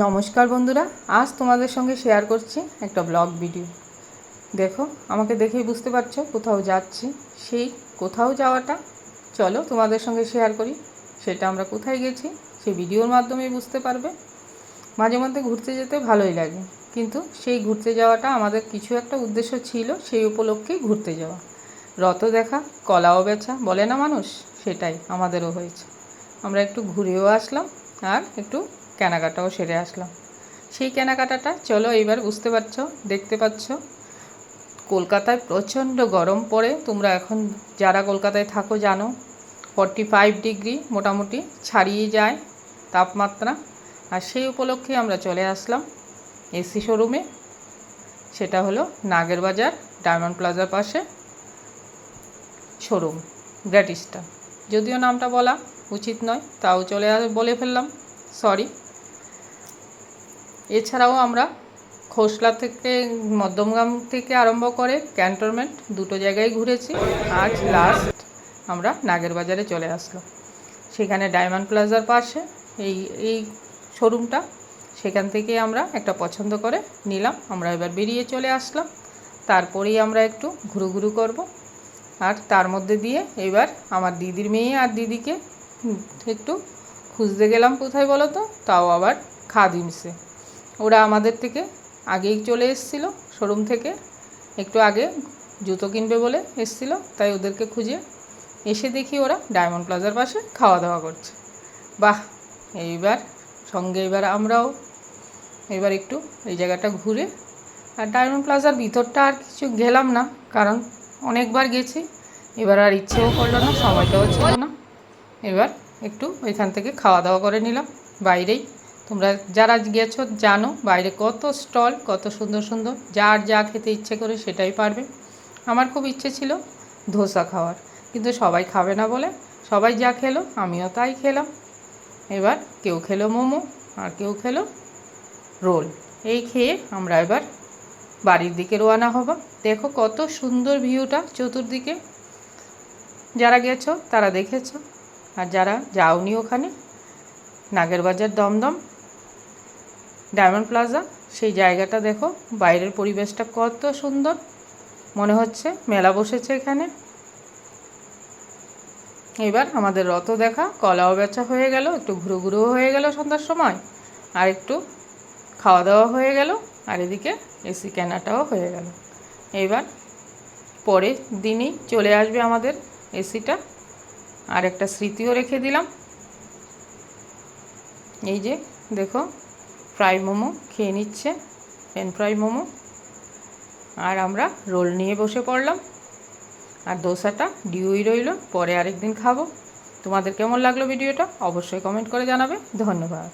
নমস্কার বন্ধুরা, আজ তোমাদের সঙ্গে শেয়ার করছি একটা ব্লগ ভিডিও। দেখো, আমাকে দেখেই বুঝতে পারছো কোথাও যাচ্ছি। সেই কোথাও যাওয়াটা চলো তোমাদের সঙ্গে শেয়ার করি। সেটা আমরা কোথায় গেছি সেই ভিডিওর মাধ্যমেই বুঝতে পারবে। মাঝে মধ্যে ঘুরতে যেতে ভালোই লাগে, কিন্তু সেই ঘুরতে যাওয়াটা আমাদের কিছু একটা উদ্দেশ্য ছিল, সেই উপলক্ষেই ঘুরতে যাওয়া। রথ দেখা, কলাও বেচা বলে না মানুষ, সেটাই আমাদেরও হয়েছে। আমরা একটু ঘুরেও আসলাম আর একটু কেনাকাটাও সেরে আসলাম। সেই কেনাকাটাটা চলো এইবার বুঝতে পারছো, দেখতে পাচ্ছ। কলকাতায় প্রচণ্ড গরম পড়ে, তোমরা এখন যারা কলকাতায় থাকো জানো 45 ডিগ্রি মোটামুটি ছাড়িয়ে যায় তাপমাত্রা। আর সেই উপলক্ষে আমরা চলে আসলাম এসি শোরুমে। সেটা হলো নাগেরবাজার ডায়মন্ড প্লাজার পাশে শোরুম গ্র্যাটিস্টা। যদিও নামটা বলা উচিত নয়, তাও বলে ফেললাম, সরি। এছাড়াও আমরা খোসলা থেকে মধ্যমগ্রাম থেকে আরম্ভ করে ক্যান্টনমেন্ট দুটো জায়গায় ঘুরেছি। আজ লাস্ট আমরা নাগেরবাজারে চলে আসলাম। সেখানে ডায়মন্ড প্লাজার পাশে এই এই শোরুমটা, সেখান থেকে আমরা একটা পছন্দ করে নিলাম। আমরা এবার বেরিয়ে চলে আসলাম। তারপরেই আমরা একটু ঘুরু করব। আর তার মধ্যে দিয়ে এবার আমার দিদির মেয়ে আর দিদিকে একটু খুঁজতে গেলাম। কোথায় বলো তো? তাও আবার খাদিমসে। ওরা আমাদের থেকে আগেই চলে এসেছিলো শোরুম থেকে, একটু আগে জুতো কিনবে বলে এসেছিলো, তাই ওদেরকে খুঁজে এসে দেখি ওরা ডায়মন্ড প্লাজার পাশে খাওয়া দাওয়া করছে। বাহ! এবার আমরাও একটু এই জায়গাটা ঘুরে, আর ডায়মন্ড প্লাজার ভিতরটা আর কিছু গেলাম না, কারণ অনেকবার গেছি। এবার আর ইচ্ছেও করলো না, সময়টাও ছিল না। এবার একটু ওইখান থেকে খাওয়া দাওয়া করে নিলাম বাইরেই। তোমরা যারা গেছো জানো বাইরে কত স্টল, কত সুন্দর সুন্দর, যার যা খেতে ইচ্ছে করে সেটাই পারবে। আমার খুব ইচ্ছে ছিল ধোসা খাওয়ার, কিন্তু সবাই খাবে না বলে সবাই যা খেলো আমিও তাই খেলাম। এবার কেউ খেলো মোমো আর কেউ খেলো রোল। এই খেয়ে আমরা এবার বাড়ির দিকে রওনা হব। দেখো কত সুন্দর ভিউটা চতুর্দিকে। যারা গেছো তারা দেখেছো, আর যারা যাওনি ওখানে নাগেরবাজার দমদম ডায়মন্ড প্লাজা, সেই জায়গাটা দেখো, বাইরের পরিবেশটা কত সুন্দর, মনে হচ্ছে মেলা বসেছে এখানে। এবার আমাদের রথ দেখা, কলাও বেচা হয়ে গেল, একটু ঘুরোও হয়ে গেল সন্ধ্যার সময়, আর একটু খাওয়া দাওয়া হয়ে গেল, আর এদিকে এসি কেনাটাও হয়ে গেল। এবার পরের দিনই চলে আসবে আমাদের এসিটা, আর একটা স্মৃতিও রেখে দিলাম। এই যে দেখো, ফ্রাই মোমো খেয়ে নিচ্ছে, পেন ফ্রাই মোমো, আর আমরা রোল নিয়ে বসে পড়লাম। আর দোসাটা ডিউই রইল, পরে আরেকদিন খাবো। তোমাদের কেমন লাগলো ভিডিওটা অবশ্যই কমেন্ট করে জানাবে। ধন্যবাদ।